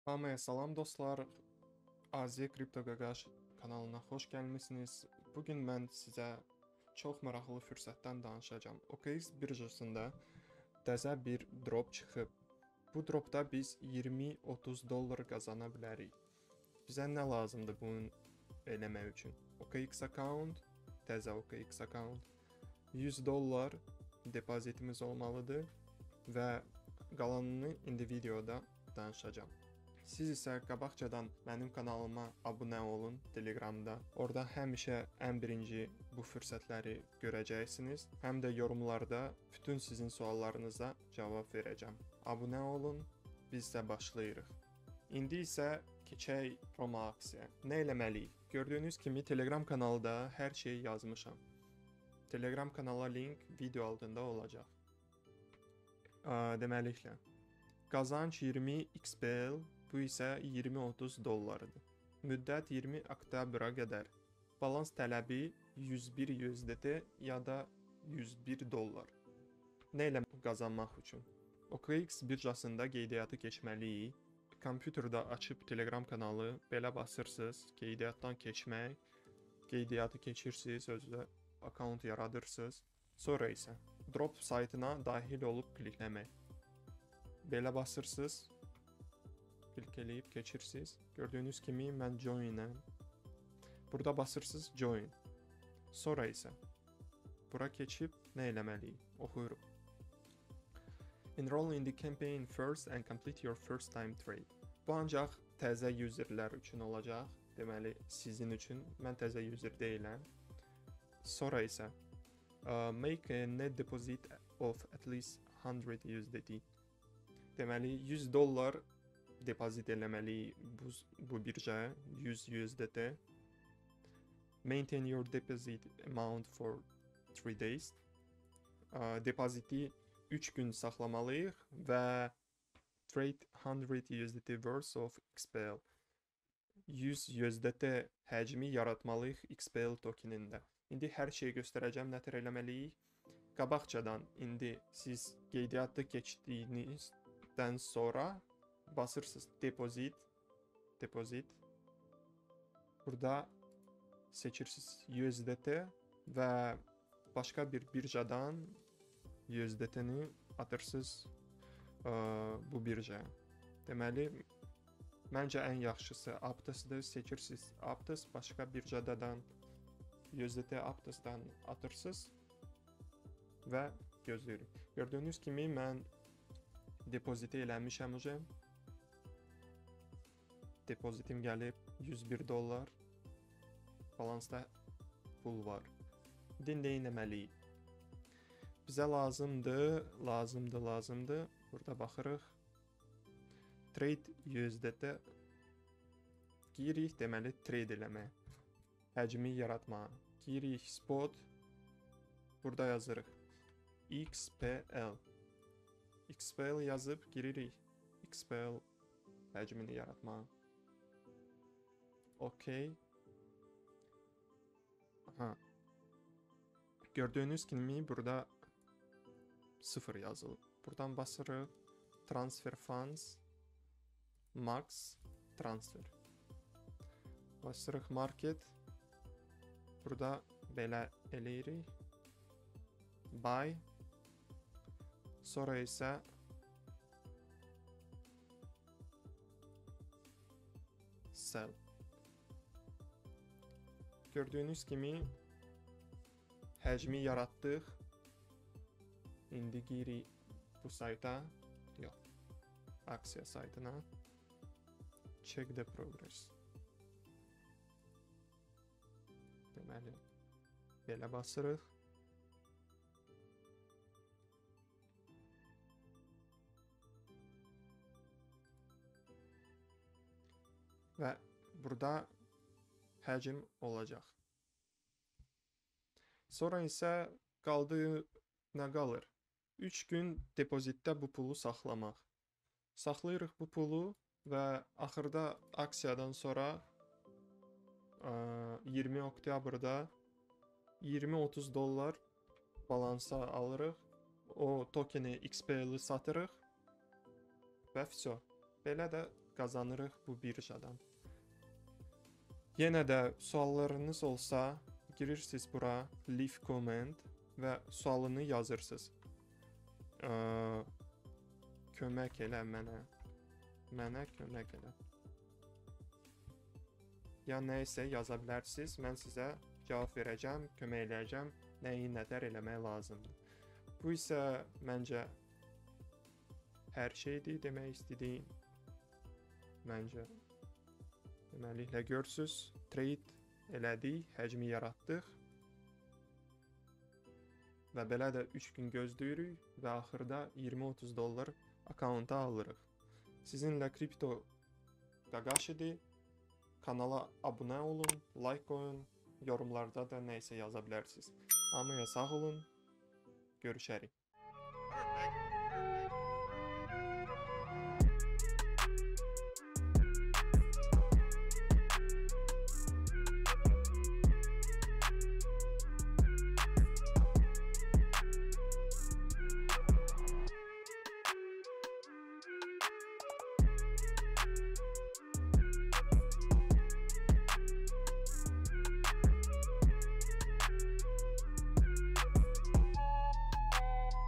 Hamıya salam dostlar. Aziya Kripto Qaqaş kanalına xoş gəlmisiniz. Bu gün mən sizə çox maraqlı fürsətdən danışacağam. OKX birjasında təzə bir drop çıxıb. Bu dropda biz 20-30 dollar qazana bilərik. Bizə nə lazımdır bunu eləmək üçün? OKX account, təzə OKX account, 100 dollar depozitimiz olmalıdır və qalanını indi videoda danışacağam. Siz isə qabaqcadan mənim kanalıma abunə olun Telegramda. Orada həmişə ən birinci bu fürsətləri görəcəksiniz. Həm də yorumlarda bütün sizin suallarınıza cavab verəcəm. Abunə olun, biz də başlayırıq. İndi isə keçək promo aksiya. Nə eləməliyik? Gördüyünüz kimi Telegram kanalda hər şeyi yazmışam. Telegram kanala link video altında olacaq. Deməliklə, qazanc 20 XPL, bu isə 20-30 dollarıdır. Müddət 20 oktyabra qədər. Balans tələbi 101 USDT ya da 101 dollar. Nə ilə qazanmaq üçün? OKX birjasında qeydiyyatı keçməliyik. Kompüterdə açıb Telegram kanalı belə basırsınız, qeydiyyatdan keçmək, qeydiyyatı keçirsiniz, özünüzə account yaradırsınız. Sonra isə drop saytına dahil olub klikləmək. Belə basırsınız, klik eləyib keçirsiniz. Gördüyünüz kimi mən join'əm. Burada basırsınız join. Sonra isə bura keçib nə eləməliyik? Oxuyuruq. Enroll in the campaign first and complete your first time trade. Bu ancaq təzə userlər üçün olacaq. Deməli, sizin üçün. Mən təzə user deyiləm. Sonra isə make a net deposit of at least 100 USDT. Deməli, 100 dollar depozit eləməliyik bu birjaya, 100 USDT. Maintain your deposit amount for 3 days. Depoziti 3 gün saxlamalıyıq və trade 100 USDT worth of XPL. 100 USDT həcmi yaratmalıyıq XPL tokenində. İndi hər şeyi göstərəcəm, nətər eləməliyik. Qabaqcadan indi siz qeydiyyatı keçdiyinizdən sonra basırsınız deposit. Burada seçirsiniz USDT və başqa bir birjadan USDT-ni atırsınız bu birjaya. Deməli, məncə ən yaxşısı Aptos'dır. Seçirsiniz Aptos, başqa birjadan USDT Aptos'dan atırsınız və gözləyirik. Gördüyünüz kimi mən depoziti eləmişəm уже. Depozitim gəlib 101 dollar. Balansda pul var. İndi nə etməliyik? Bizə lazımdır. Burada baxırıq. Trade USDT giyirik, deməli trade eləmək. Həcmi yaratmağa. Giyirik spot. Burada yazırıq. XPL. XPL yazıb giririk. XPL həcmini yaratmağa. OK. Aha. Gördüyünüz kimi burada 0 yazılıb. Buradan basırıq. Transfer funds. Max transfer. Basırıq market. Burada belə eləyirik. Buy. Sonra isə sell. Gördüyünüz kimi həcmi yaratdıq. İndi giyirik bu sayta. Yox. Aksiya saytına. Check the progress. Deməli, belə basırıq. Və burada həcm olacaq. Sonra isə qaldı nə qalır? 3 gün depozitdə bu pulu saxlamaq. Saxlayırıq bu pulu və axırda aksiyadan sonra 20 oktyabrda 20-30 dollar balansa alırıq. O tokeni XPL-i satırıq və vəsə. Belə də qazanırıq bu birjadan. Yenə də suallarınız olsa, girirsiniz bura, leave comment və sualını yazırsınız. Kömək elə mənə kömək elə. Ya nə isə yaza bilərsiniz, mən sizə cavab verəcəm, kömək eləyəcəm, nəyi nədər eləmək lazımdır. Bu isə məncə hər şeydir demək istədiyim. Məncə deməliklə görürsüz, trade elədik, həcmi yaratdıq və belə də 3 gün gözləyirik və axırda 20-30 dollar akkaunta alırıq. Sizinlə kripto Qaqaşidir. Kanala abunə olun, like qoyun, yorumlarda da nə isə yaza bilərsiniz. Hamıya sağ olun, görüşərik.